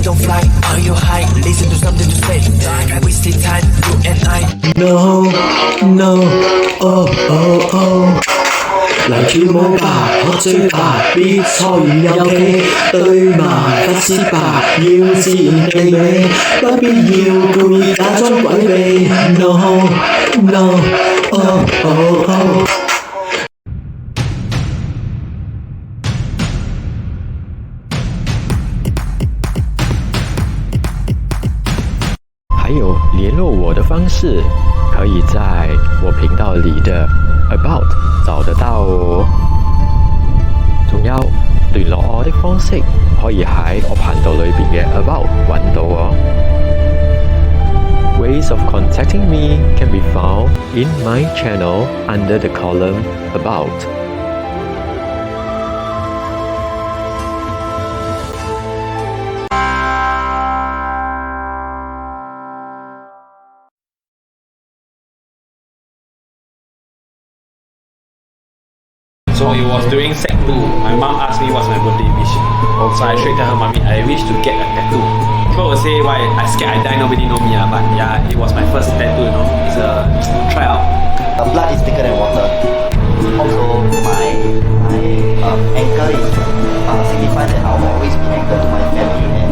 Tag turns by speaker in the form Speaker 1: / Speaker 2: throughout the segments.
Speaker 1: don't fly. Are you high? Listen to something to say. Wasted time, you and I.
Speaker 2: No, no, oh, oh, oh. 嚟跳舞吧，喝醉吧，別錯完又企，對埋不思吧，要自然地美，不必要故意假裝詭秘。No, no, oh, oh, oh.
Speaker 3: 还有联絡我的方式，可以在我頻道裏的 About 找得到哦。仲有聯絡我的方式，可以喺我頻道裏邊嘅 About 揾到哦。Ways of contacting me can be found in my channel under the column About.
Speaker 4: So it was during Sec 2. My mom asked me what's my birthday wish. So I straight tell her, Mommy, I wish to get a tattoo. People will say, why? I scared I die, nobody know me. But yeah, it was my first tattoo, you know. It's a tryout.
Speaker 5: Blood is thicker than water. Also, my anchor is signifies that I will always be anchored to my family.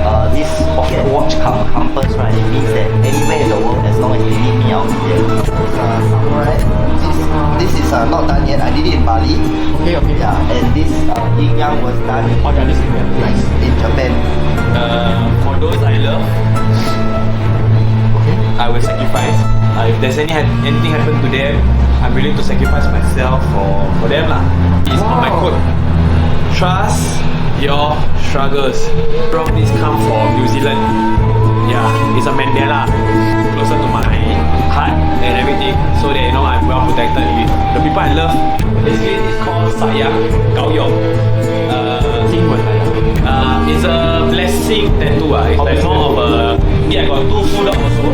Speaker 5: And this pocket watch compass, right? It means that anywhere in the world, as long as they need me, I'll be there. Samurai. This is not done yet. I did it in Bali.
Speaker 4: Okay.
Speaker 5: Yeah, and this yin yang was done in Japan.
Speaker 4: For those I love, I will sacrifice. If there's anything happen to them, I'm willing to sacrifice myself for them lah. It's on my code. Trust your struggles. From this come from New Zealand. Yeah, it's a Mandela. Closer to my heart and everything, so that you know I'm well protected with the people I love. Basically, it's called Sayang Gao It's a blessing tattoo. It's like more of a. Yeah, I got 2 full up also.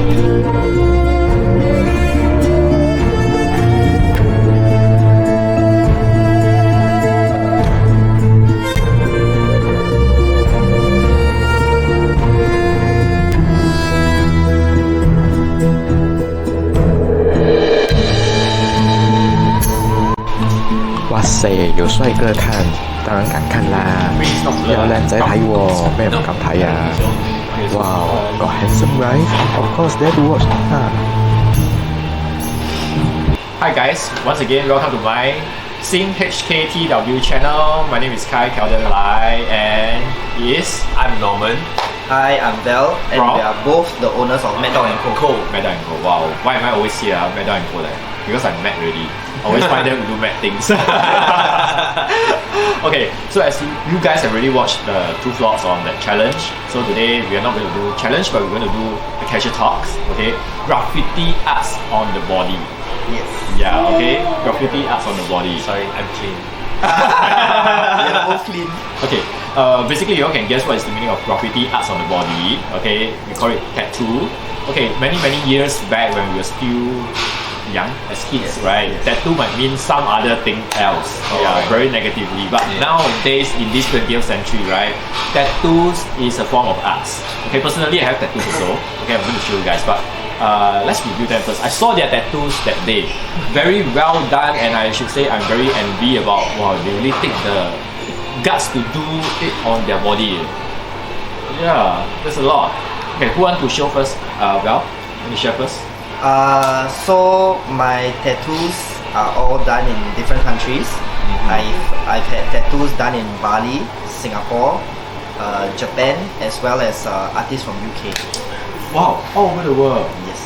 Speaker 3: 哇塞，有帥哥看，當然敢看啦！有靚仔睇喎，咩唔敢睇啊？哇，got handsome right? Of course, there to watch.
Speaker 6: Hi guys, once again, welcome to my Sing HKTW channel. My name is Kai Kelden Lai, and
Speaker 4: I'm Norman.
Speaker 5: Hi, I'm Vel, and we are both the owners of Mad Dog & Co.
Speaker 6: Mad Dog & Co. Wow, why am I always here? Mad Dog & Co. Because I'm mad already. I always find them to do mad things. Okay, so as you guys have already watched the 2 vlogs on that challenge, so today we are not going to do challenge, but we're going to do the casual talks. Okay, graffiti arts on the body.
Speaker 5: Yes.
Speaker 6: Yeah. Okay, graffiti arts on the body.
Speaker 4: Sorry, I'm clean.
Speaker 5: We are both clean.
Speaker 6: Okay, basically you all can guess what is the meaning of graffiti arts on the body. Okay, we call it tattoo. Okay, many years back when we were still young as kids, right? Tattoo might mean some other thing else. Yeah, very negatively. But nowadays, in this 20th century, right, tattoos is a form of arts. Okay, personally, I have tattoos also. Okay, I'm going to show you guys, but let's review them first. I saw their tattoos that day. Very well done, and I should say I'm very envy about, wow, they really take the guts to do it on their body. Yeah, there's a lot. Okay, who want to show first? Well, let me share first.
Speaker 5: So my tattoos are all done in different countries. I've had tattoos done in Bali, Singapore, Japan, as well as artists from UK.
Speaker 6: Wow, all over the world.
Speaker 5: Yes.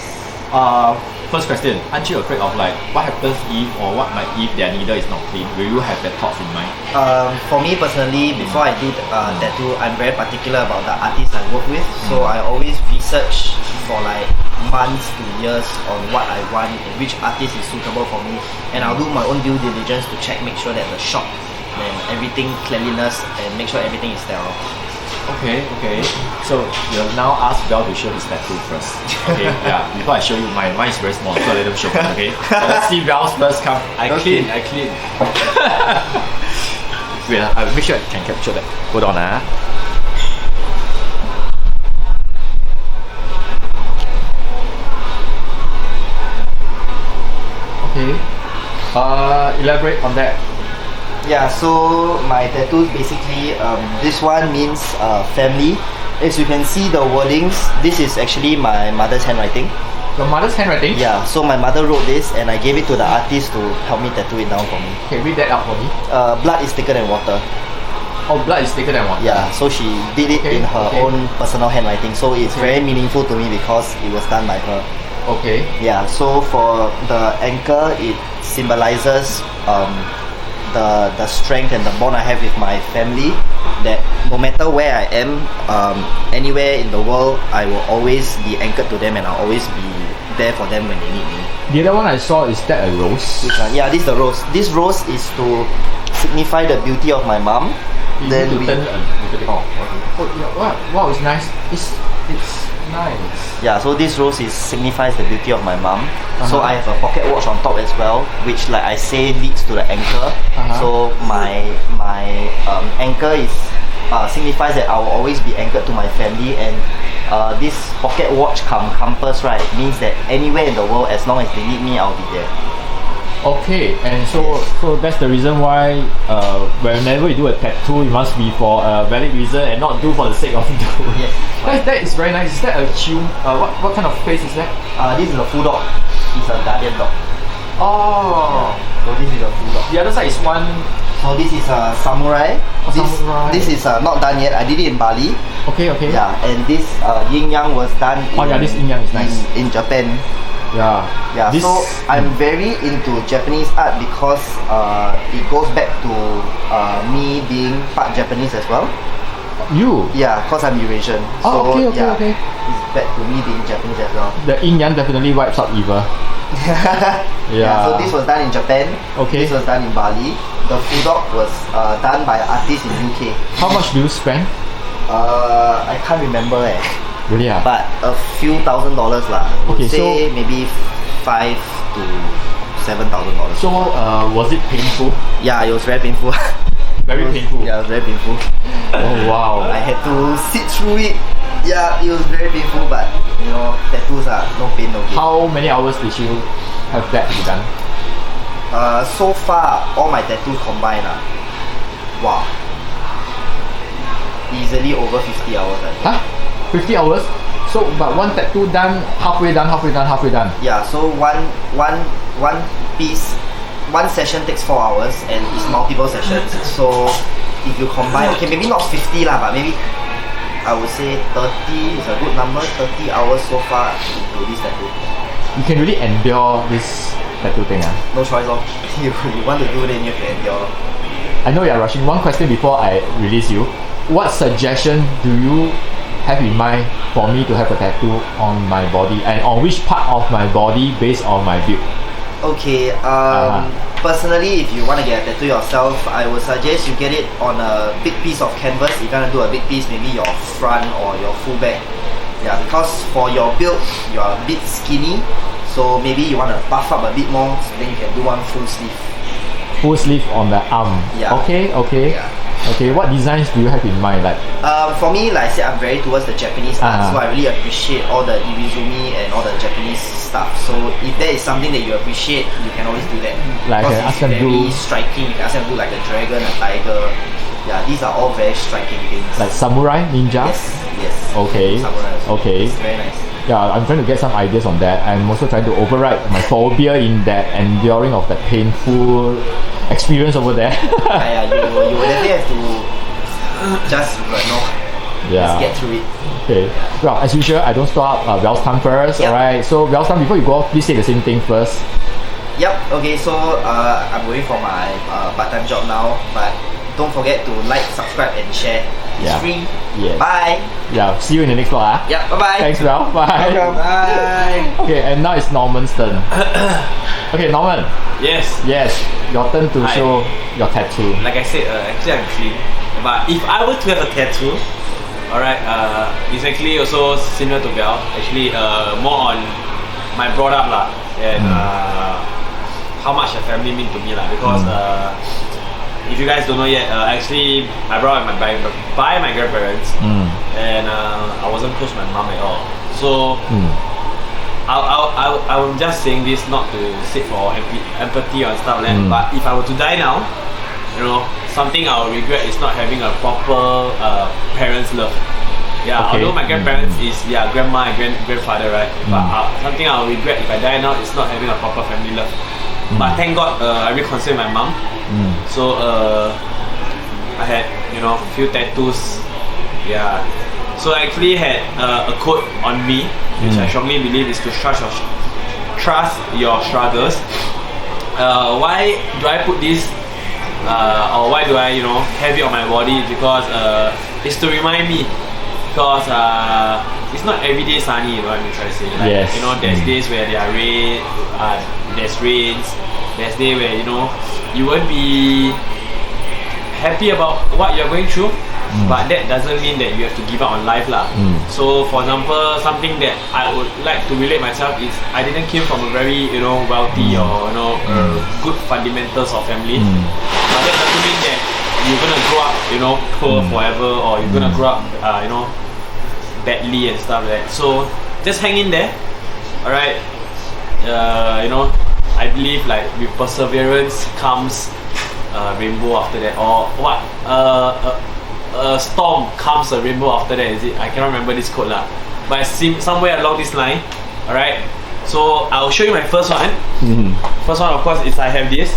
Speaker 6: First question, aren't you afraid of like what happens if or what might if their needle is not clean? Will you have that thoughts in mind?
Speaker 5: For me personally, before I do tattoo, I'm very particular about the artists I work with. So I always research for like months to years on what I want, which artist is suitable for me, and I'll do my own due diligence to make sure that the shop and everything cleanliness and make sure everything is sterile.
Speaker 6: Okay. So you'll now ask Bell to show his tattoo first. Okay, yeah. Before I show you mine is very small, so let him show. Okay. So let's see Bell's first. Come. I clean. Wait, I'll make sure I can capture that. Hold on, Okay. Elaborate on that.
Speaker 5: Yeah, so my tattoos basically, this one means family. As you can see the wordings, this is actually my mother's handwriting.
Speaker 6: Your mother's handwriting?
Speaker 5: Yeah, so my mother wrote this and I gave it to the artist to help me tattoo it down for me.
Speaker 6: Okay, read that out for me.
Speaker 5: Blood is thicker than water.
Speaker 6: Oh, blood is thicker than water.
Speaker 5: Yeah, so she did it in her own personal handwriting. So it's very meaningful to me because it was done by her.
Speaker 6: Okay.
Speaker 5: Yeah, so for the anchor, it symbolizes the strength and the bond I have with my family. That no matter where I am, anywhere in the world, I will always be anchored to them and I'll always be there for them when they need me.
Speaker 6: The other one I saw, is that a rose?
Speaker 5: Which one? Yeah, this is the rose. This rose is to signify the beauty of my mom.
Speaker 6: You
Speaker 5: Then
Speaker 6: need to
Speaker 5: we,
Speaker 6: turn a little bit. Oh, okay. Oh, yeah, wow, it's nice. It's nice.
Speaker 5: yeah, so this rose signifies the beauty of my mom. So I have a pocket watch on top as well, which, like I say, leads to the anchor. So my anchor is signifies that I will always be anchored to my family, and this pocket watch compass, right, means that anywhere in the world, as long as they need me, I'll be there.
Speaker 6: Okay, and so that's the reason why whenever you do a tattoo, it must be for a valid reason and not do for the sake of doing.
Speaker 5: Yes.
Speaker 6: That is very nice. Is that a chew? What kind of face is that?
Speaker 5: This is a full dog. It's a guardian dog.
Speaker 6: Oh.
Speaker 5: So this is a full dog.
Speaker 6: The other side is one.
Speaker 5: So this is a samurai. This is not done yet. I did it in Bali.
Speaker 6: Okay.
Speaker 5: Yeah, and this yin yang was done in,
Speaker 6: this yin yang is nice.
Speaker 5: in Japan.
Speaker 6: Yeah.
Speaker 5: So I'm very into Japanese art because it goes back to me being part Japanese as well.
Speaker 6: You?
Speaker 5: Yeah, because I'm Eurasian.
Speaker 6: Oh,
Speaker 5: so
Speaker 6: okay.
Speaker 5: It's back to me being Japanese as well.
Speaker 6: The yin yang definitely wipes out evil.
Speaker 5: Yeah. So this was done in Japan.
Speaker 6: Okay.
Speaker 5: This was done in Bali. The full dog was done by an artist in UK.
Speaker 6: How much do you spend?
Speaker 5: I can't remember
Speaker 6: Really?
Speaker 5: but a few $1,000s lah.
Speaker 6: Okay,
Speaker 5: say maybe $5,000 to $7,000.
Speaker 6: So was it painful?
Speaker 5: Yeah, it was very painful.
Speaker 6: Very painful.
Speaker 5: Yeah, it was very painful.
Speaker 6: Oh wow.
Speaker 5: I had to sit through it. Yeah, it was very painful, but you know, tattoos are no pain, no gain.
Speaker 6: How many hours did you have that to be done?
Speaker 5: So far, all my tattoos combined, wow, easily over 50 hours. I think.
Speaker 6: 50 hours? So, but one tattoo done, halfway done.
Speaker 5: Yeah, so one piece, one session takes 4 hours and it's multiple sessions. So if you combine, okay, maybe not 50 lah, but maybe I would say 30 is a good number. 30 hours so far into this tattoo.
Speaker 6: You can really endure this tattoo thing.
Speaker 5: No choice, lor. You want to do, then you have to endure.
Speaker 6: I know you're rushing. One question before I release you. What suggestion do you have in mind for me to have a tattoo on my body, and on which part of my body based on my build?
Speaker 5: Okay, personally, if you want to get a tattoo yourself, I would suggest you get it on a big piece of canvas. If you want to do a big piece, maybe your front or your full back. Yeah, because for your build, you are a bit skinny, so maybe you want to buff up a bit more, so then you can do one full sleeve.
Speaker 6: Full sleeve on the arm.
Speaker 5: Yeah.
Speaker 6: Okay.
Speaker 5: Yeah.
Speaker 6: Okay, what designs do you have in mind? Like,
Speaker 5: for me, like I said, I'm very towards the Japanese art, so I really appreciate all the irizumi and all the Japanese stuff. So if there is something that you appreciate, you can always do that.
Speaker 6: Like
Speaker 5: because
Speaker 6: ask
Speaker 5: it's
Speaker 6: them
Speaker 5: very
Speaker 6: do
Speaker 5: striking. You can ask them to do like a dragon, a tiger. Yeah, these are all very striking things.
Speaker 6: like samurai, ninja?
Speaker 5: Yes.
Speaker 6: Okay.
Speaker 5: Samurai as well.
Speaker 6: Okay.
Speaker 5: It's very nice.
Speaker 6: Yeah, I'm trying to get some ideas on that. I'm also trying to override my phobia in that enduring of that painful experience over there.
Speaker 5: Yeah, you will definitely have to just just get through it.
Speaker 6: Okay. Well, as usual, I don't stop Wells time first.
Speaker 5: Yep.
Speaker 6: Alright. So Wells time, before you go off, please say the same thing first.
Speaker 5: Yep. Okay. So I'm going for my part-time job now, but don't forget to like, subscribe, and share. It's free.
Speaker 6: Yes.
Speaker 5: Bye.
Speaker 6: Yeah. See you in the next vlog.
Speaker 5: Yep. Bye bye.
Speaker 6: Thanks, Well. Bye.
Speaker 5: Welcome. Bye.
Speaker 6: Okay, and now it's Norman's turn. Okay, Norman.
Speaker 4: Yes.
Speaker 6: Yes. Your turn to
Speaker 4: Hi.
Speaker 6: show your tattoo.
Speaker 4: Like I said, actually I'm clean. But if I were to have a tattoo, alright, it's actually also similar to Bell. Actually, more on my brought up lah, and how much a family mean to me lah. Because if you guys don't know yet, actually I brought up by my grandparents, and I wasn't close to my mom at all. So I'm just saying this not to seek for empathy or stuff like that. But if I were to die now, you know, something I'll regret is not having a proper parents' love. Yeah, although my grandparents is grandma and grandfather, right? But something I'll regret if I die now is not having a proper family love. But thank God I reconciled my mom. So I had, you know, a few tattoos. Yeah. So I actually had a quote on me, which I strongly believe is to trust your struggles. Why do I put this, or why do I, you know, have it on my body? Because it's to remind me. Because it's not every day sunny, you know what I'm trying to say. Like,
Speaker 6: Yes.
Speaker 4: you know, there's days where there are rain, there's rains, there's days where, you know, you won't be happy about what you're going through. But that doesn't mean that you have to give up on life lah. So for example, something that I would like to relate myself is I didn't came from a very, you know, wealthy or, you know, good fundamentals of family. But that doesn't mean that you're gonna grow up, you know, poor forever, or you're gonna grow up, you know, badly and stuff like that. So just hang in there, alright. You know, I believe like with perseverance comes rainbow after that, or what? A storm comes a rainbow after that. Is it? I cannot remember this quote lah. But somewhere along this line, alright. So I'll show you my first one. First one, of course, is I have this.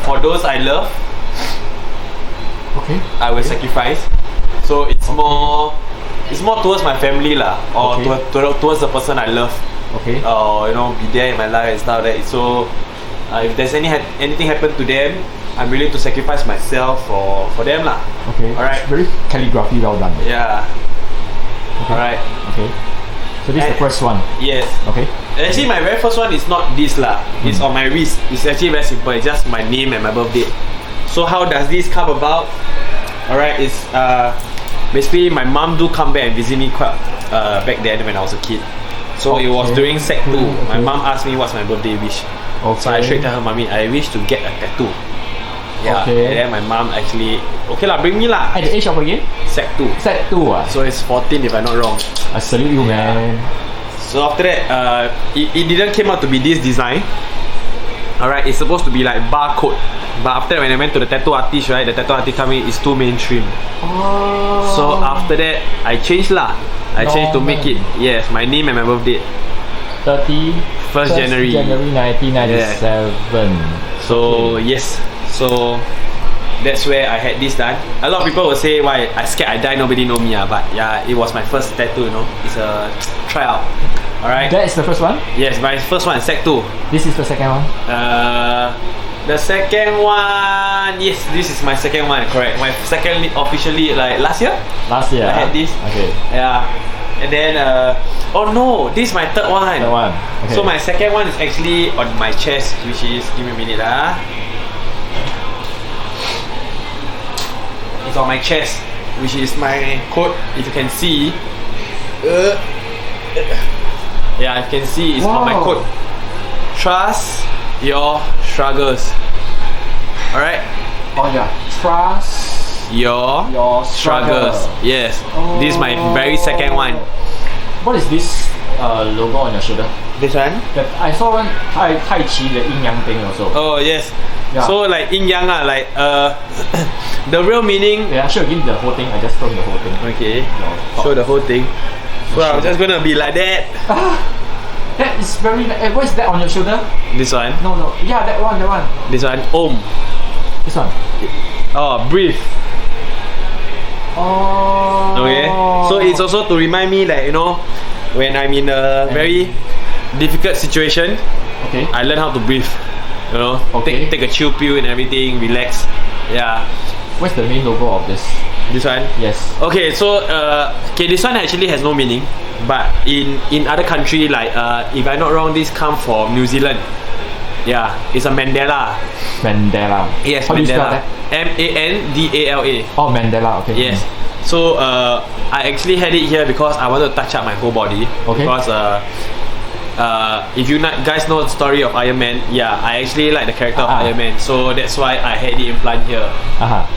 Speaker 4: For those I love, I will sacrifice. So it's more towards my family lah, or towards the person I love. Or, you know, be there in my life and stuff like that. So if there's anything happen to them, I'm willing to sacrifice myself for them lah. Alright.
Speaker 6: It's very calligraphy well done.
Speaker 4: Yeah. Alright.
Speaker 6: So this is the first one.
Speaker 4: Yes. Actually, my very first one is not this lah. It's on my wrist. It's actually very simple. It's just my name and my birthday. So how does this come about? Alright, it's basically my mom do come back and visit me quite back then when I was a kid. So it was during Sec 2. My mom asked me what's my birthday wish. So I straight tell her, mommy, I wish to get a tattoo. Yeah. And then my mom actually, okay lah, bring me lah.
Speaker 6: At the age of again?
Speaker 4: Sec 2.
Speaker 6: Sec 2 ah.
Speaker 4: So it's 14 if I'm not wrong.
Speaker 6: I salute you, man.
Speaker 4: So after that, it didn't came out to be this design. Alright, it's supposed to be like barcode. But after that, when I went to the tattoo artist, right, the tattoo artist told me it's too mainstream. So after that, I changed lah. I changed to make it, yes, my name and my birthday.
Speaker 6: 1st January 1997.
Speaker 4: So yes, so that's where I had this done. A lot of people will say why I scared I die nobody know me, but yeah, it was my first tattoo, you know. It's a tryout. Alright.
Speaker 6: That is the first one?
Speaker 4: Yes, my first one, Sec 2.
Speaker 6: This is the second one?
Speaker 4: The second one, yes, this is my second one, correct. My second officially like last year.
Speaker 6: Last year.
Speaker 4: I had this. Yeah. And then oh no, this is my third one.
Speaker 6: Third one.
Speaker 4: So my second one is actually on my chest, which is, give me a minute It's on my chest, which is my quote. If you can see, yeah, you can see it's on my quote. Trust your struggles. Alright.
Speaker 6: Oh yeah. Trust
Speaker 4: your struggles. Yes. This is my very second one.
Speaker 6: What is this logo on your shoulder?
Speaker 4: This one?
Speaker 6: I saw one Tai Chi the yin yang thing also.
Speaker 4: Oh yes. So like yin yang like the real meaning.
Speaker 6: Yeah, show again the whole thing. I just filmed the whole thing.
Speaker 4: Okay. Show the whole thing. So I'm just gonna be like that.
Speaker 6: That is very nice. What is that on your shoulder?
Speaker 4: This one?
Speaker 6: No. Yeah, that one.
Speaker 4: This one, Om.
Speaker 6: This one.
Speaker 4: Oh, breathe.
Speaker 6: Oh.
Speaker 4: Okay. So it's also to remind me that, you know, when I'm in a very difficult situation, I learn how to breathe. You know, take a chill pill and everything, relax. Yeah.
Speaker 6: What's the main logo of this?
Speaker 4: This one?
Speaker 6: Yes.
Speaker 4: Okay, so this one actually has no meaning. But in other country, like if I'm not wrong, this come from New Zealand. Yeah, it's a Mandela.
Speaker 6: Mandela.
Speaker 4: Yes,
Speaker 6: How
Speaker 4: Mandela.
Speaker 6: do you spell that?
Speaker 4: Mandala.
Speaker 6: Oh, Mandela. Okay.
Speaker 4: Yes. So I actually had it here because I wanted to touch up my whole body. Because if you guys know the story of Iron Man, yeah, I actually like the character of Iron Man. So that's why I had it implanted here,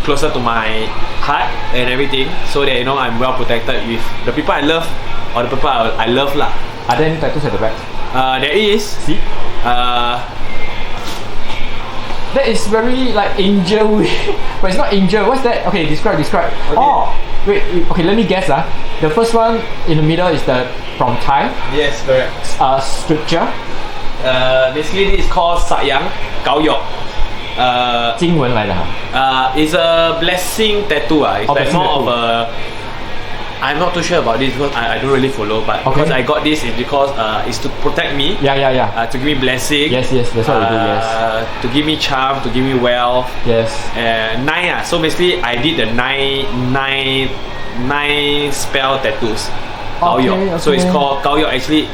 Speaker 4: closer to my heart and everything, so that, you know, I'm well protected with the people I love, or the people I love lah.
Speaker 6: Are there any tattoos at the back?
Speaker 4: There is.
Speaker 6: See? That is very like angel, but it's not angel. What's that? Okay, describe. Okay. Oh, wait. Okay, let me guess. The first one in the middle is the from Thai.
Speaker 4: Yes, correct.
Speaker 6: Scripture.
Speaker 4: Basically, this is called Sayang Gao Yok.
Speaker 6: 经文来的哈。
Speaker 4: It's a blessing tattoo. It's like
Speaker 6: blessing
Speaker 4: more
Speaker 6: tattoo.
Speaker 4: of a. I'm not too sure about this because I don't really follow, but
Speaker 6: Okay.
Speaker 4: because I got this is because it's to protect me.
Speaker 6: Yeah.
Speaker 4: To give me blessing.
Speaker 6: Yes, that's what we do. Yes.
Speaker 4: To give me charm, to give me wealth.
Speaker 6: Yes.
Speaker 4: Nine. So basically, I did the nine spell tattoos. Gao Yok. So it's called Gao Yok. Actually,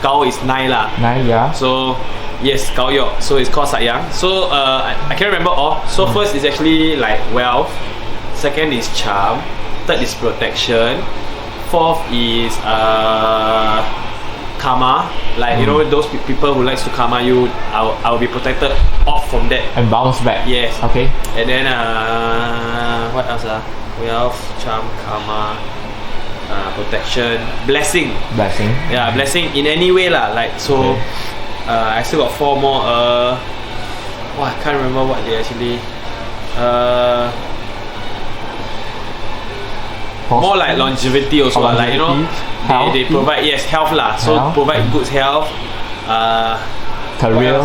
Speaker 4: Gao is 9 lah.
Speaker 6: 9, yeah.
Speaker 4: So yes, Gao Yok. So it's called Sayang. So I can't remember all. So first is actually like wealth. Second is charm. Third is protection. Fourth is karma. Like you know those people who likes to karma you, I'll be protected off from that.
Speaker 6: And bounce back.
Speaker 4: Yes.
Speaker 6: Okay.
Speaker 4: And then what else? Wealth, charm, karma, protection, blessing.
Speaker 6: Blessing.
Speaker 4: Yeah, blessing in any way lah. Like so, I still got 4 more. I can't remember what they actually. More like longevity also lah. Like you know, they provide health lah. So
Speaker 6: Health.
Speaker 4: provide good health.
Speaker 6: Career.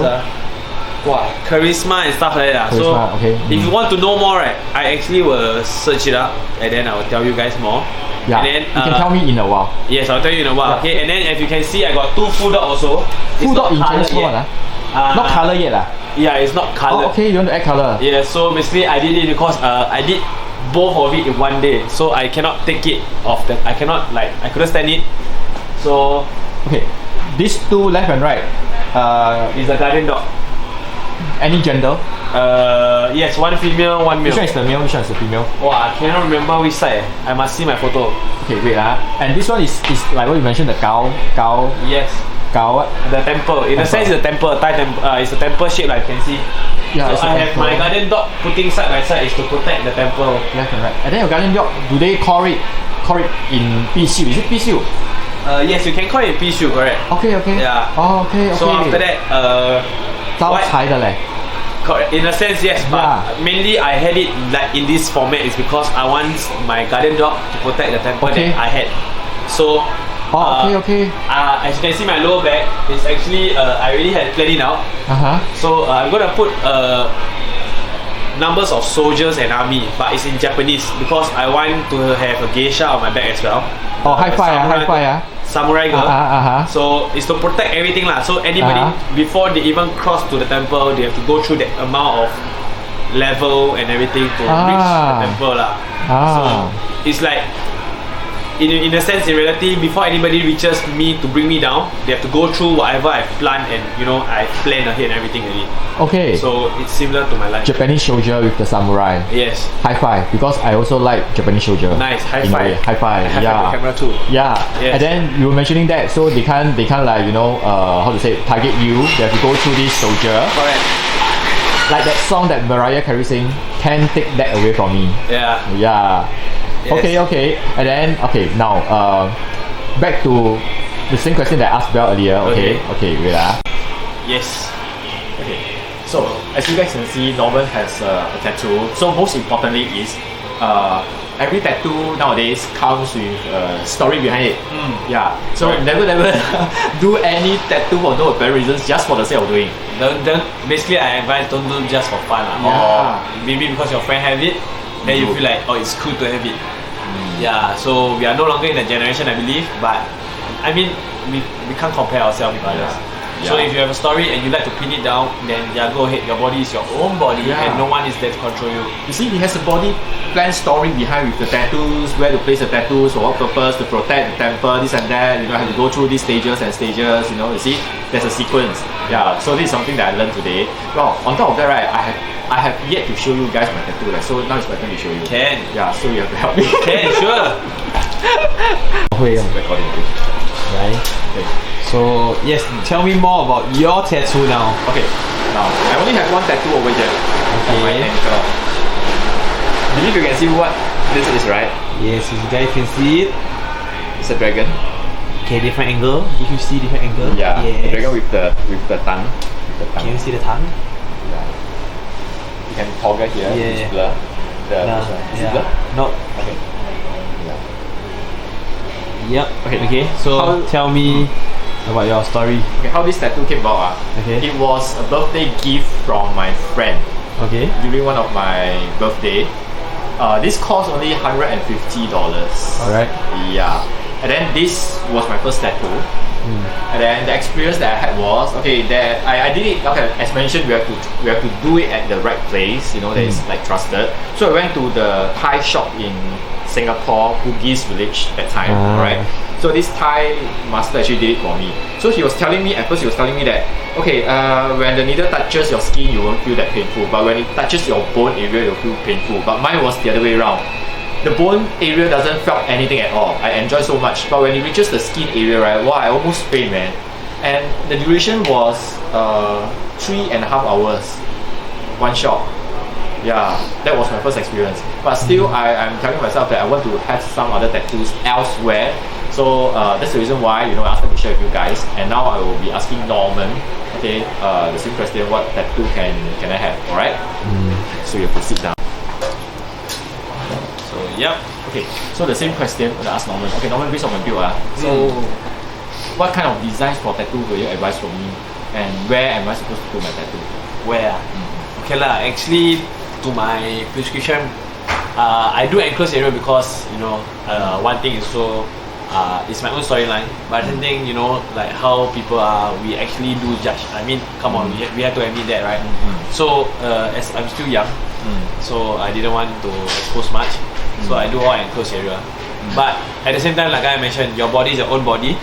Speaker 4: Charisma and stuff like that. So
Speaker 6: Charisma, okay.
Speaker 4: if you want to know more, right, I actually will search it up and then I will tell you guys more.
Speaker 6: Yeah.
Speaker 4: And then,
Speaker 6: you can tell me in a while.
Speaker 4: Yes, I'll tell you in a while.
Speaker 6: Yeah.
Speaker 4: Okay, and then as you can see, I got 2 full dot also. It's
Speaker 6: Full dot in
Speaker 4: not
Speaker 6: Chinese
Speaker 4: colored
Speaker 6: what?
Speaker 4: yet.
Speaker 6: Not color yet lah.
Speaker 4: Yeah, it's not colored.
Speaker 6: Oh, okay, you want to add color.
Speaker 4: Yeah, so basically I did it because I did both of it in one day. So I cannot take it off the. I couldn't stand it. So
Speaker 6: Okay, these two left and right.
Speaker 4: it's a guardian dog.
Speaker 6: Any gender?
Speaker 4: Yes, one female, one male.
Speaker 6: Which one is the male? Which one is the female?
Speaker 4: I cannot remember which side. I must see my photo.
Speaker 6: Okay, wait And this one is like what you mentioned, the Gao.
Speaker 4: Yes.
Speaker 6: What?
Speaker 4: The temple. In a sense, it's a temple. Thai temple. It's a temple shape, like you can see.
Speaker 6: Yeah,
Speaker 4: so
Speaker 6: it's a
Speaker 4: I have
Speaker 6: temple.
Speaker 4: my guardian dog putting side by side is to protect the temple.
Speaker 6: Left and right. And then your guardian dog, do they call it in 貔貅? Is it 貔貅?
Speaker 4: Yes, you can call it Pishu, correct?
Speaker 6: Okay.
Speaker 4: Yeah.
Speaker 6: Oh, okay.
Speaker 4: So after that,
Speaker 6: 招财的嘞.
Speaker 4: correct. In a sense, yes, but
Speaker 6: Yeah.
Speaker 4: mainly I had it like in this format is because I want my guardian dog to protect the temple
Speaker 6: Okay.
Speaker 4: that I had. So.
Speaker 6: Okay.
Speaker 4: As you can see, my lower back is actually I already had planned it out. So I'm gonna put numbers of soldiers and army, but it's in Japanese because I want to have a geisha on my back as well.
Speaker 6: Oh, high five.
Speaker 4: Samurai girl. So it's to protect everything lah. So anybody before they even cross to the temple, they have to go through that amount of level and everything to reach the temple lah. So it's like. In a sense, in reality, before anybody reaches me to bring me down, they have to go through whatever I've planned and I plan ahead and everything already.
Speaker 6: Okay.
Speaker 4: So it's similar to my life.
Speaker 6: Japanese soldier with the samurai.
Speaker 4: Yes.
Speaker 6: High five, because I also like Japanese soldier.
Speaker 4: Nice. High
Speaker 6: In a
Speaker 4: five.
Speaker 6: way. High five.
Speaker 4: I have
Speaker 6: Yeah.
Speaker 4: the camera too.
Speaker 6: Yeah.
Speaker 4: Yes.
Speaker 6: And then you were mentioning that, so they can't like how to say, target you. They have to go through this soldier.
Speaker 4: Correct.
Speaker 6: Like that song that Mariah Carey sing, "Can't Take That Away From Me."
Speaker 4: Yeah.
Speaker 6: Yeah.
Speaker 4: Yes.
Speaker 6: Okay. And then now back to the same question that I asked Belle earlier. Okay, wait
Speaker 4: Yes.
Speaker 6: Okay. So as you guys can see, Norman has a tattoo. So most importantly is every tattoo nowadays comes with a story behind it. Yeah. So never do any tattoo for no apparent reasons, just for the sake of doing.
Speaker 4: Basically, I advise don't do just for fun lah.
Speaker 6: Yeah.
Speaker 4: Or maybe because your friend have it, then you feel like it's cool to have it. Yeah. So we are no longer in that generation, I believe. But I mean, we can't compare ourselves with others. So if you have a story and you like to pin it down, then go ahead. Your body is your own body, and no one is there to control you.
Speaker 6: You see, he has a body plan story behind with the tattoos, where to place the tattoos, for what purpose, to protect the temple, this and that. Have to go through these stages and stages. You see, there's a sequence. Yeah. So this is something that I learned today. Well, on top of that, right, I have yet to show you guys my tattoo. So now it's my turn to show you.
Speaker 4: Can.
Speaker 6: Yeah. So you have to help me.
Speaker 4: Can, sure.
Speaker 6: Recording.
Speaker 4: Right.
Speaker 6: Okay.
Speaker 4: So yes, tell me more about your tattoo now.
Speaker 6: Okay. Now I only have one tattoo over here. On my ankle. Believe you can see what this is, right?
Speaker 4: Yes, you guys can see it.
Speaker 6: It's a dragon.
Speaker 4: Okay, different angle. If you see different angle.
Speaker 6: Yeah.
Speaker 4: Yes.
Speaker 6: Dragon with the tongue. With the tongue.
Speaker 4: Can you see the tongue?
Speaker 6: Yeah. You can toggle here.
Speaker 4: Yeah.
Speaker 6: It's blur. The
Speaker 4: No.
Speaker 6: this one. Is it
Speaker 4: Yeah.
Speaker 6: blur?
Speaker 4: No.
Speaker 6: Okay. Yeah.
Speaker 4: Yep.
Speaker 6: Okay.
Speaker 4: Okay. So
Speaker 6: How-
Speaker 4: tell me about your story.
Speaker 6: Okay. How this tattoo came about?
Speaker 4: Okay.
Speaker 6: It was a birthday gift from my friend
Speaker 4: Okay.
Speaker 6: during one of my birthday. This cost only $150.
Speaker 4: Alright.
Speaker 6: Yeah. And then this was my first tattoo. And then the experience that I had was that I did it. Okay, as mentioned, we have to do it at the right place. You know, that is like trusted. So I went to the Thai shop in Singapore, Bugis Village that time. Right. So this Thai master actually did it for me. So he was telling me that when the needle touches your skin, you won't feel that painful. But when it touches your bone area, you'll feel painful. But mine was the other way around. The bone area doesn't felt anything at all. I enjoy so much. But when it reaches the skin area, right, wow, I almost faint, man. And the duration was 3.5 hours. One shot. Yeah, that was my first experience. But still, I'm telling myself that I want to have some other tattoos elsewhere. So that's the reason why, I asked them to share with you guys. And now I will be asking Norman, the same question, what tattoo can I have, alright? So you have to sit down. So, yep. Okay, so the same question, I asked Norman. Okay, Norman, based on my build, so what kind of designs for tattoo will you advise for me? And where am I supposed to do my tattoo?
Speaker 4: Where? Okay lah. Actually, to my prescription, I do enclosed area because one thing is it's my own storyline. But the thing, like how people are, we actually do judge. I mean, come on, we have to admit that, right? So as I'm still young, so I didn't want to expose much. So I do all enclosed area. But at the same time, like I mentioned, your body is your own body.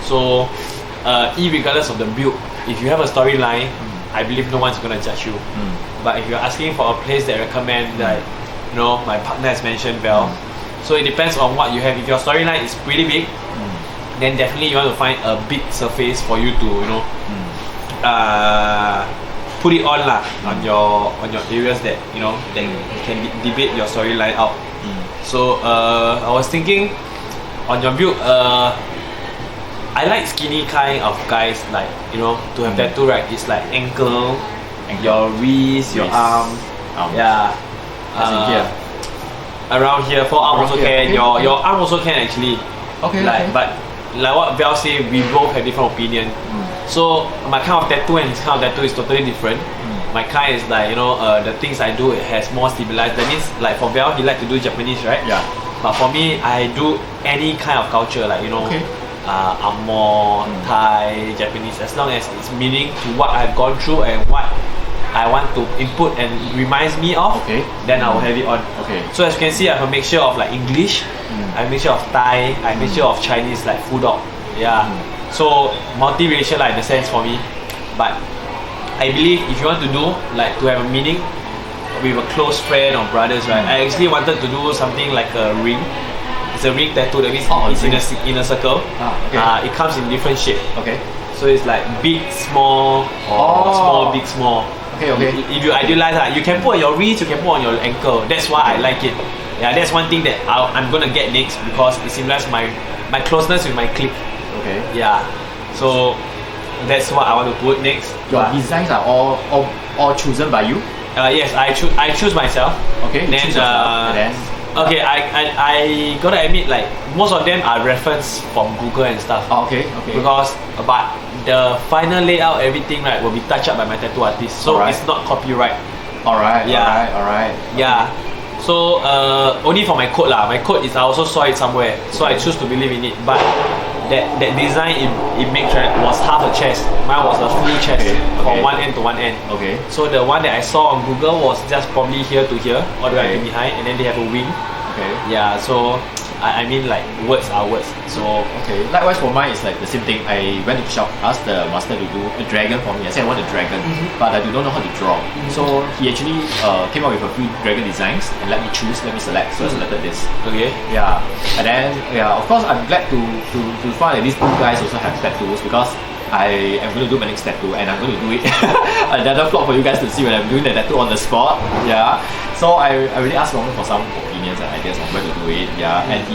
Speaker 4: So irregardless of the build, if you have a storyline, I believe no one's gonna judge you. But if you're asking for a place that recommend, like my partner has mentioned, Val. So it depends on what you have. If your storyline is pretty big, then definitely you want to find a big surface for you to put it on on your areas that that you can debate your storyline out. So I was thinking on your build, I like skinny kind of guys, like to have tattoo, right? It's like ankle, your wrist, your arm. Yeah.
Speaker 6: Here.
Speaker 4: Around here, forearm also can.
Speaker 6: Okay.
Speaker 4: Your arm also can actually.
Speaker 6: Okay.
Speaker 4: But like what Val say, we both have different opinion. So my kind of tattoo and his kind of tattoo is totally different. My kind is like the things I do, it has more stabilized. That means like for Val, he like to do Japanese, right?
Speaker 6: Yeah.
Speaker 4: But for me, I do any kind of culture, like Amor, Thai, Japanese, as long as it's meaning to what I've gone through and what I want to input and reminds me of, then I will have it on. So as you can see, I have a mixture of like English, I have a mixture of Thai, I have a mixture of Chinese, like food dog. Yeah. So multiracial in a sense for me. But I believe if you want to do like to have a meaning with a close friend or brothers, right? I actually wanted to do something like a ring. It's a ring tattoo, that means it's in a circle. It comes in different shape. So it's like big, small, or small, big, small. If you idealize, you can put on your wrist, you can put on your ankle. That's why I like it. Yeah, that's one thing that I'm gonna get next because it symbolizes my closeness with my clique. Yeah. So that's what I want to put next.
Speaker 6: Your designs are all chosen by you?
Speaker 4: Yes, I choose myself.
Speaker 6: Then,
Speaker 4: choose yourself. And then I gotta admit, like most of them are referenced from Google and stuff. Because but the final layout, everything right will be touched up by my tattoo artist, so it's not copyright.
Speaker 6: Alright.
Speaker 4: Yeah. So only for my code lah. My code is I also saw it somewhere, so I choose to believe in it. But that design it makes was half a chest. Mine was a full chest from one end to one end. So the one that I saw on Google was just probably here to here, all the way behind, and then they have a wing. Yeah. So I mean like words are words. So
Speaker 6: likewise for mine, it's like the same thing. I went to the shop, asked the master to do a dragon for me. I said I want a dragon, but I do not know how to draw. So he actually came up with a few dragon designs and let me choose, let me select. So I selected this. Yeah. And then of course I'm glad to find that these two guys also have tattoos because I am going to do my next tattoo and I'm going to do it another vlog for you guys to see when I'm doing the tattoo on the spot. Yeah. So I really asked Norman for some opinions and ideas on where to do it. Yeah. And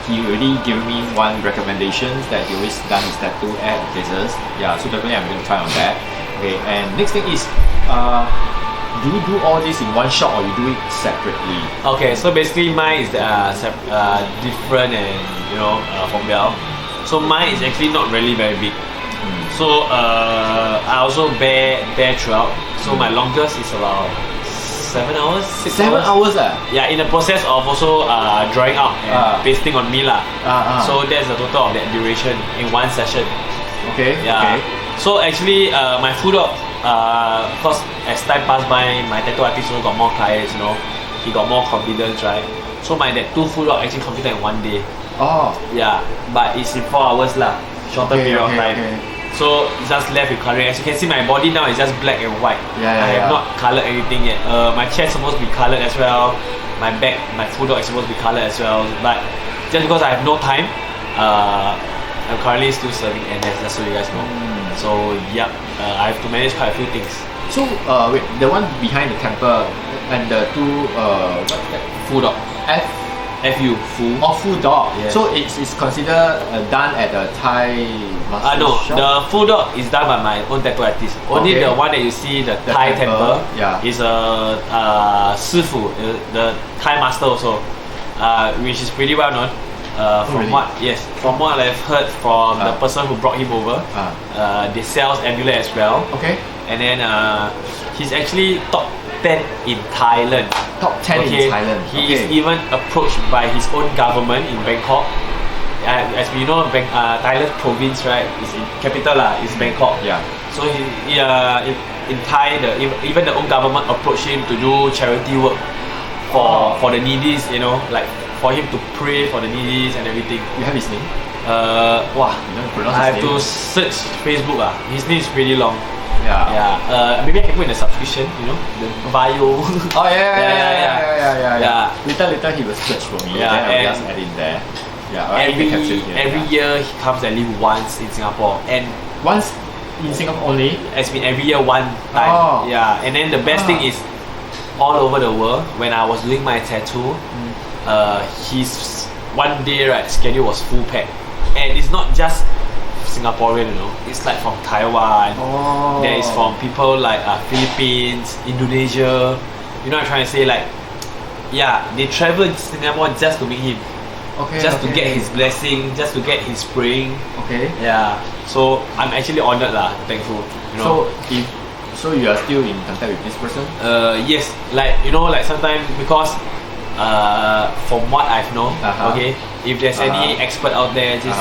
Speaker 6: he already given me one recommendation that he always done his tattoo at places. Yeah, so definitely I'm going to try on that. Okay, and next thing is, do you do all this in one shot or you do it separately?
Speaker 4: Okay, so basically mine is different and from well. So mine is actually not really very big. So I also bear throughout. So my longest is about 7 hours, 6
Speaker 6: 7 hours.
Speaker 4: Yeah, in the process of also drawing out and pasting on me lah. So that's the total of that duration in one session.
Speaker 6: Okay.
Speaker 4: Yeah.
Speaker 6: Okay.
Speaker 4: So actually my full dog, cause as time passed by, my tattoo artist also got more clients. He got more confidence, right? So my that 2 full dog actually completed in 1 day.
Speaker 6: Oh.
Speaker 4: Yeah, but it's in 4 hours lah, shorter period of time. So just left with coloring. As you can see, my body now is just black and white. I have not colored anything yet. My chest supposed to be colored as well. My back, my full dog is supposed to be colored as well. But just because I have no time, I'm currently still serving NS, just so you guys know. So yeah, I have to manage quite a few things.
Speaker 6: So wait, the one behind the temple and the 2
Speaker 4: Full dog. FU, full.
Speaker 6: Oh, full dog.
Speaker 4: Yes.
Speaker 6: So it's considered done at the Thai master
Speaker 4: No,
Speaker 6: shop?
Speaker 4: the full dog is done by my own tattoo artist. Only the one that you see, the Thai temple, is a Sifu, the Thai master also, which is pretty well known. From what I've heard from the person who brought him over, they sell amulet as well.
Speaker 6: Okay.
Speaker 4: And then he's actually top 10 in Thailand.
Speaker 6: Top 10 in Thailand.
Speaker 4: He is even approached by his own government in Bangkok. As we know, Thailand province, right, is in capital is Bangkok.
Speaker 6: Yeah.
Speaker 4: So in Thai, even the own government approached him to do charity work for the needies. Like for him to pray for the needies and everything.
Speaker 6: You have his name?
Speaker 4: I have to search Facebook. His name is pretty long.
Speaker 6: Yeah.
Speaker 4: Maybe I can put in the subscription, the bio.
Speaker 6: Oh yeah. Later he will search for me.
Speaker 4: Yeah,
Speaker 6: then I'll just add in there. Yeah.
Speaker 4: Every year he comes at least once in Singapore, and
Speaker 6: once in Singapore only.
Speaker 4: It's been every year one time.
Speaker 6: Oh.
Speaker 4: Yeah, and then the best thing is, all over the world. When I was doing my tattoo, his one day schedule was full pack, and it's not just Singaporean, it's like from Taiwan. There is from people like Philippines, Indonesia. You know what I'm trying to say? Like, yeah, they travel to Singapore just to meet him, just to get his blessing, just to get his praying.
Speaker 6: Okay.
Speaker 4: Yeah. So I'm actually honored lah, thankful.
Speaker 6: So you are still in contact with this person?
Speaker 4: Yes. Like sometimes because from what I've known, if there's any expert out there, just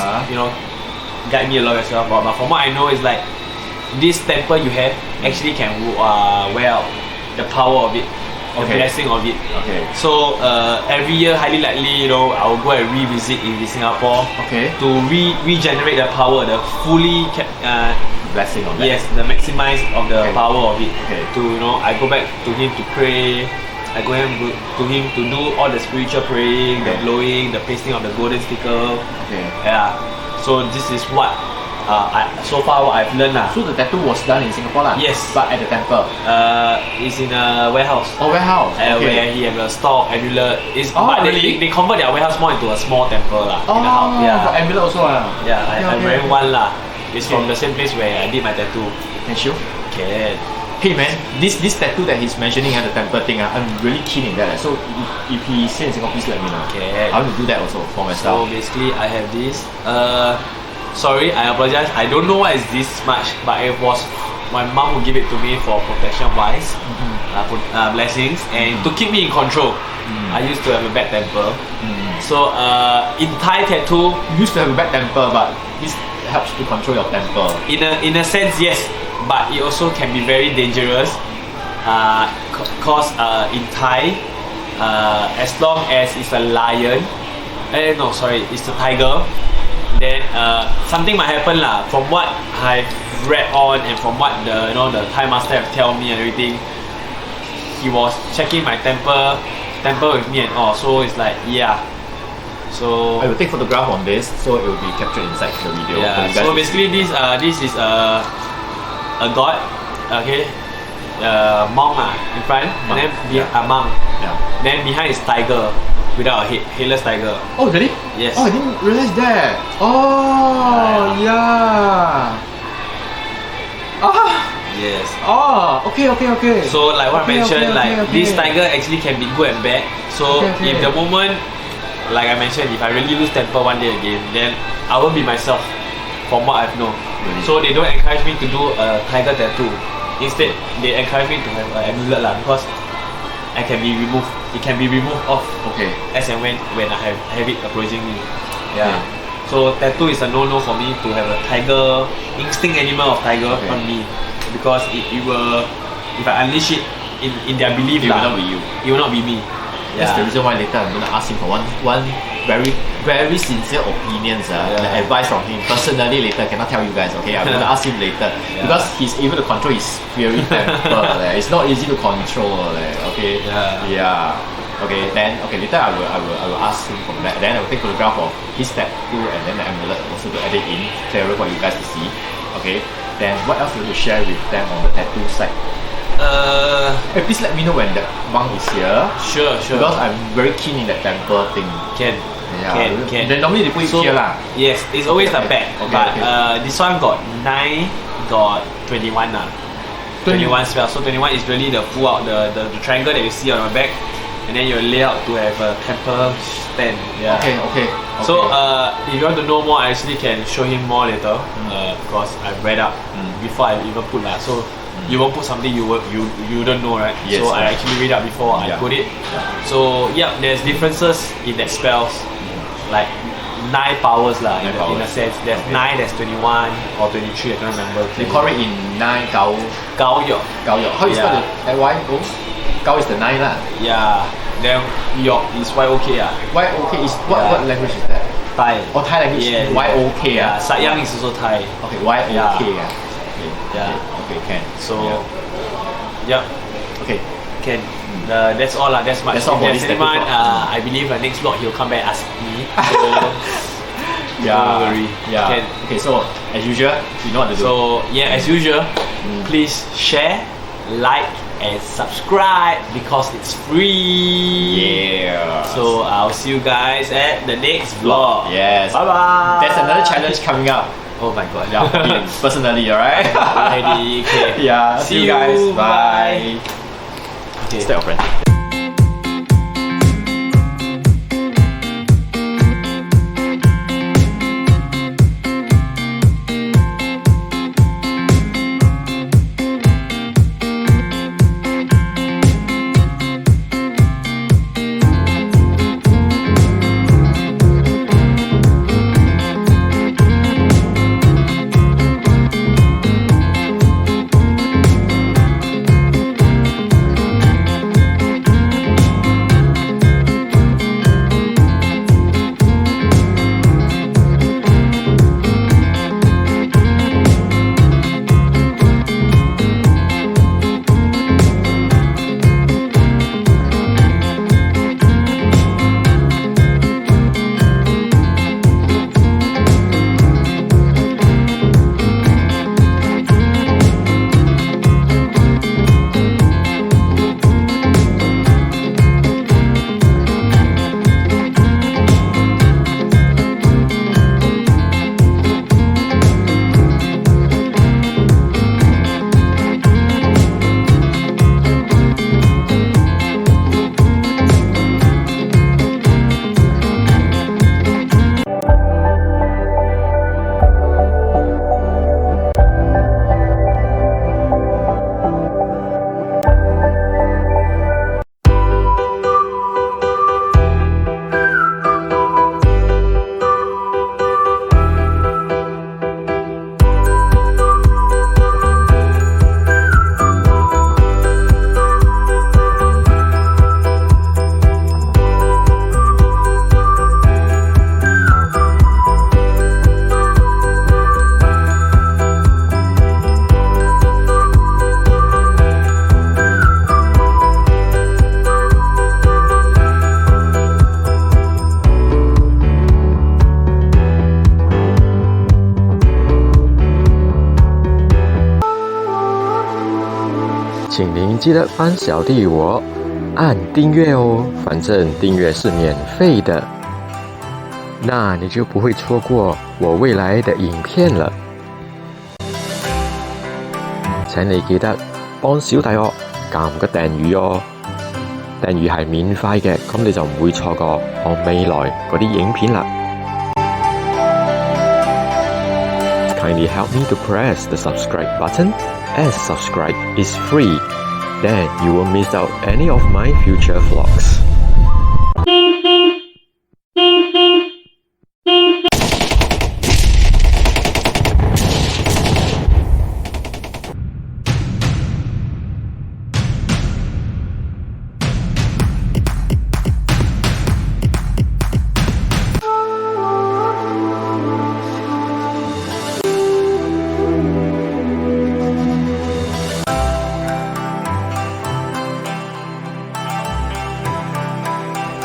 Speaker 4: guide me along as well. But from what I know is like this temple you have actually can wear out the power of it, the blessing of it. Okay. So every year, highly likely, I will go and revisit in Singapore. To regenerate the power, the fully
Speaker 6: blessing of that.
Speaker 4: Yes, the maximize of the power of it. To I go back to him to pray. I go to him to do all the spiritual praying, the blowing, the pasting of the golden sticker. Yeah. So this is what so far what I've learned lah.
Speaker 6: So the tattoo was done in Singapore lah?
Speaker 4: Yes.
Speaker 6: But at the temple?
Speaker 4: It's in a warehouse.
Speaker 6: Oh, warehouse.
Speaker 4: Where he have a store of amulet. But
Speaker 6: really?
Speaker 4: they convert their warehouse more into a small temple lah. In the house. Yeah.
Speaker 6: For amulet also lah?
Speaker 4: Yeah, I'm wearing one lah. It's from the same place where I did my tattoo.
Speaker 6: Can show?
Speaker 4: Can.
Speaker 6: Hey man, this tattoo that he's mentioning the temple thing, I'm really keen in that. So if he's in Singapore, please let me know. I want to do that also for myself.
Speaker 4: So basically, I have this. Sorry, I apologize. I don't know what is this much, but it was my mom who give it to me for protection wise, blessings, and to keep me in control. I used to have a bad temper. So in Thai tattoo,
Speaker 6: you used to have a bad temper, but this helps to control your temper.
Speaker 4: In a sense, yes. But it also can be very dangerous, cause in Thai, as long as it's a lion, it's a tiger, then something might happen lah. From what I've read on and from what the Thai master have tell me and everything, he was checking my temper with me and all. So it's like So
Speaker 6: I will take photograph on this, so it will be captured inside the video.
Speaker 4: Yeah. So basically, this is a god, monk in front, and then monk. Then behind is tiger. without a headless tiger.
Speaker 6: Oh, really?
Speaker 4: Yes.
Speaker 6: Oh, I didn't realize that. Oh, yeah. Ah.
Speaker 4: Yes.
Speaker 6: Oh, okay.
Speaker 4: So like what I mentioned,
Speaker 6: okay.
Speaker 4: this tiger actually can be good and bad. So
Speaker 6: Okay.
Speaker 4: if the moment, like I mentioned, if I really lose temper one day again, then I won't be myself from what I've known.
Speaker 6: Really?
Speaker 4: So they don't encourage me to do a tiger tattoo. Instead, they encourage me to have an amulet lah, because I can be removed. It can be removed off
Speaker 6: Okay.
Speaker 4: as and when I have it approaching me. Yeah. So tattoo is a no-no for me to have a tiger, instinct animal of tiger
Speaker 6: Okay.
Speaker 4: on me, because it will, if I unleash it in their belief,
Speaker 6: It will not be you.
Speaker 4: It will not be me.
Speaker 6: That's the reason why later I'm gonna ask him for one very sincere opinions, the advice from him. Personally, later cannot tell you guys. Okay, I'm gonna ask him later because he's able to control his fiery temper. It's not easy to control. Okay. Yeah. Okay. Then later I will ask him from that. Then I will take photograph of his tattoo and then the amulet also to edit in clearer for you guys to see. Okay. Then what else you will share with them on the tattoo side? Hey, please let me know when that monk is here.
Speaker 4: Sure.
Speaker 6: Because I'm very keen in that temper thing.
Speaker 4: Can.
Speaker 6: Then normally they put it here lah.
Speaker 4: Yes, it's always the back.
Speaker 6: Okay,
Speaker 4: But
Speaker 6: okay.
Speaker 4: this one got 9, got 21 lah. 21 spell. So 21 is really the full out the triangle that you see on my back, and then you lay out to have a temper stand. Yeah.
Speaker 6: Okay.
Speaker 4: So if you want to know more, I actually can show him more later. Because I've read up before I even put lah. So you won't put something you wouldn't know, right?
Speaker 6: Yes,
Speaker 4: so I
Speaker 6: right.
Speaker 4: actually read up before I put it. So yeah, there's differences in that spells, like 9 powers lah. In a sense, there's 9, there's 21 or 23. I can't remember.
Speaker 6: They call it in 9 Gao.
Speaker 4: Gao Yok.
Speaker 6: How you spell it? Y-O? Gao is the 9 lah.
Speaker 4: Yeah. Then Yok is Y-O-K ah.
Speaker 6: Y-O-K is what language is that?
Speaker 4: Thai.
Speaker 6: Oh, Thai language.
Speaker 4: Yeah.
Speaker 6: Y-O-K
Speaker 4: Yeah. Satyang is also Thai.
Speaker 6: Okay, Y-O-K
Speaker 4: Yeah.
Speaker 6: Okay, can.
Speaker 4: So, yeah.
Speaker 6: Okay.
Speaker 4: Can. That's all lah. That's much.
Speaker 6: That's all for
Speaker 4: If
Speaker 6: this
Speaker 4: there's anyone,
Speaker 6: tattoo.
Speaker 4: I believe next vlog he'll come back ask me. So, don't worry. Can.
Speaker 6: Okay, so as usual, you know what to do.
Speaker 4: So yeah, as usual, please share, like, and subscribe because it's free.
Speaker 6: Yeah.
Speaker 4: So I'll see you guys at the next vlog.
Speaker 6: Yes.
Speaker 4: Bye bye.
Speaker 6: There's another challenge coming up.
Speaker 4: Oh my god.
Speaker 6: Yeah, me personally, alright?
Speaker 4: Ready? Okay.
Speaker 6: Yeah. See you guys. Bye.
Speaker 4: Okay.
Speaker 6: Stay your friend.
Speaker 3: 请您记得帮小弟我按订阅哦，反正订阅是免费的，那你就不会错過我未來的影片了。請你記得幫小弟我撳個訂閱哦，訂閱係免費嘅，咁你就唔會錯過我未來嗰啲影片啦。Kindly help me to press the subscribe button, as subscribe is free. Then you won't miss out any of my future vlogs.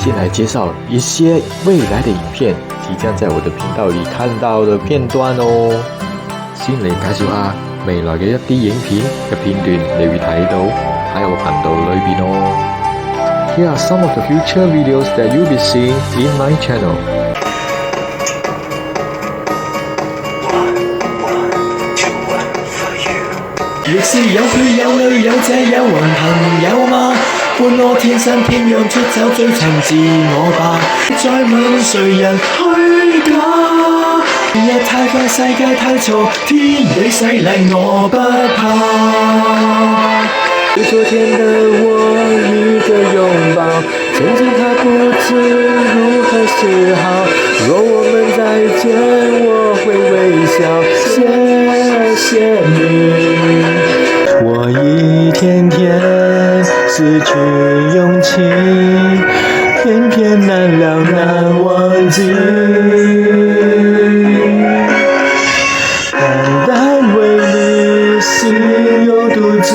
Speaker 3: 先来介绍一些未來嘅影片，即將在我的頻道裏看到的片段哦。先嚟介紹下未來嘅一啲影片嘅片段，你會睇到喺我頻道裏邊哦。Here are some of the future videos that you'll be seeing in my channel.
Speaker 2: 亦是有血有淚有這有雲朋友嗎？伴我天生天養出走追尋自我吧，再問誰人虛假？日太快，世界太嘈，天地洗禮我不怕。對昨天的我一個擁抱，曾經他不知如何是好。若我們再見，我會微笑，謝謝你。我一天天失去勇氣，偏偏難了難忘記。淡淡為你心有獨鍾，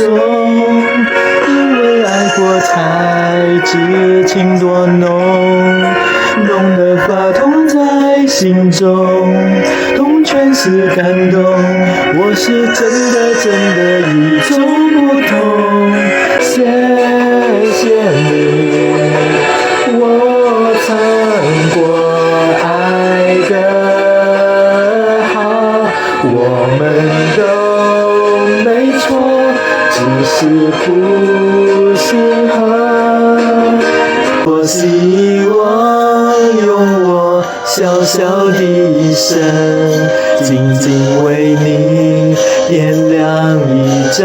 Speaker 2: 因為愛過才知情多濃，濃得發痛在心中，痛全是感動。我是真的與眾不同，謝謝你，我嘗過愛的好，我們都沒錯，只是不適合。我希望用我小小的一生，靜靜為你點亮一盞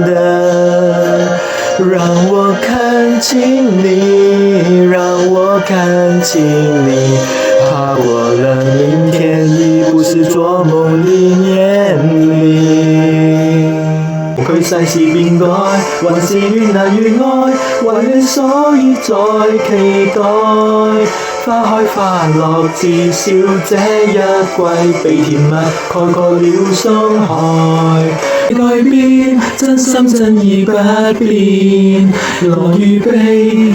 Speaker 2: 燈，讓我看清你，讓我看清你，跨過了明天，已不是做夢的年齡。佢世事變改，還是越難越愛，還願所以再期待。花開花落，至少這一季被甜蜜蓋過了傷害。改變，真心真意不變，來預備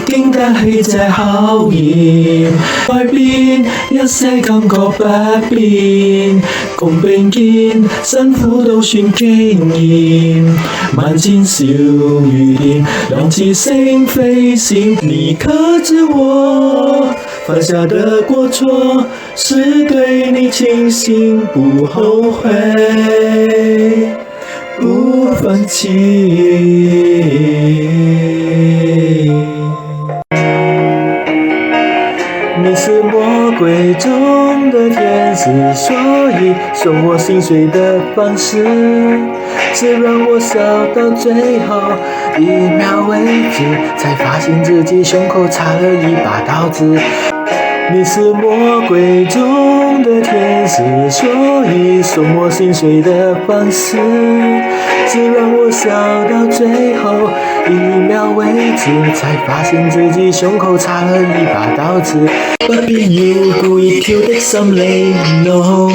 Speaker 2: 經得起這考驗。改變，一些感覺不變，共並肩，辛苦都算經驗。萬千小雨點，讓磁性飛閃，你可知我犯下的過錯，是對你傾心不後悔，不放棄。你是魔鬼中的天使，所以送我心碎的方式，是讓我笑到最後一秒為止，才發現自己胸口插了一把刀子。你是魔鬼中的天使，所以送我心碎的方式，是讓我笑到最後一秒為止，才發現自己胸口插了一把刀子。不必要故意挑的心理 ，No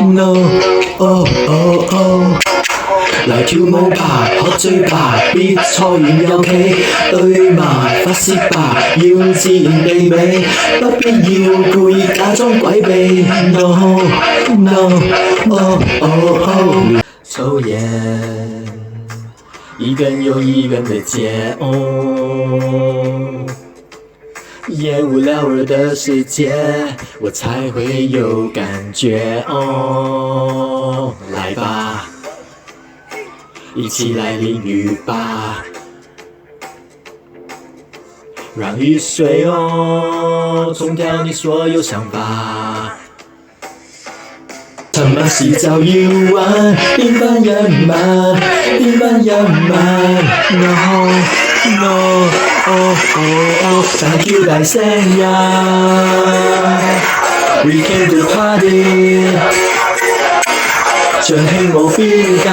Speaker 2: No Oh Oh Oh。來跳舞吧，喝醉吧，別錯完又企，對嘛發泄吧，要自然地美，不必要故意假裝詭秘 ，No No Oh Oh Oh。抽煙，一根又一根的接厌无聊儿的世界，我才会有感觉来吧，一起来淋雨吧，让雨水冲掉你所有想法。他们洗澡一晚，一般也慢，一般也慢。No, thank you 大声呀 ，We can do party， 盡興無邊界。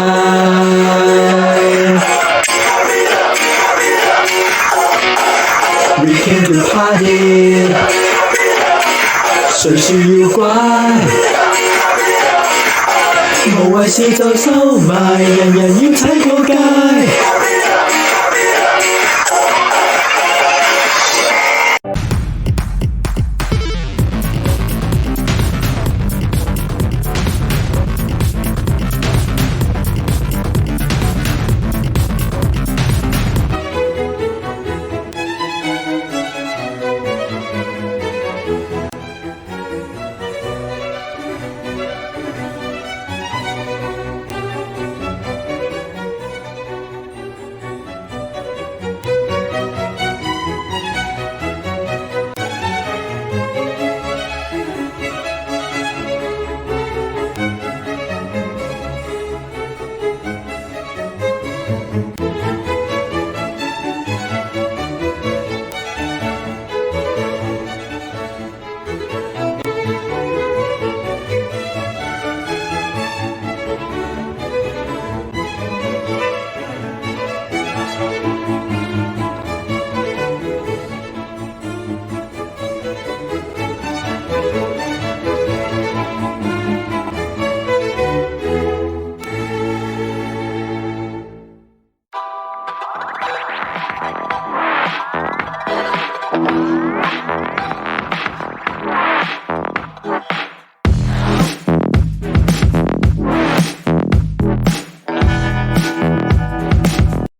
Speaker 2: We can do party， 誰說要乖？無謂事就收埋，人人要踩過界。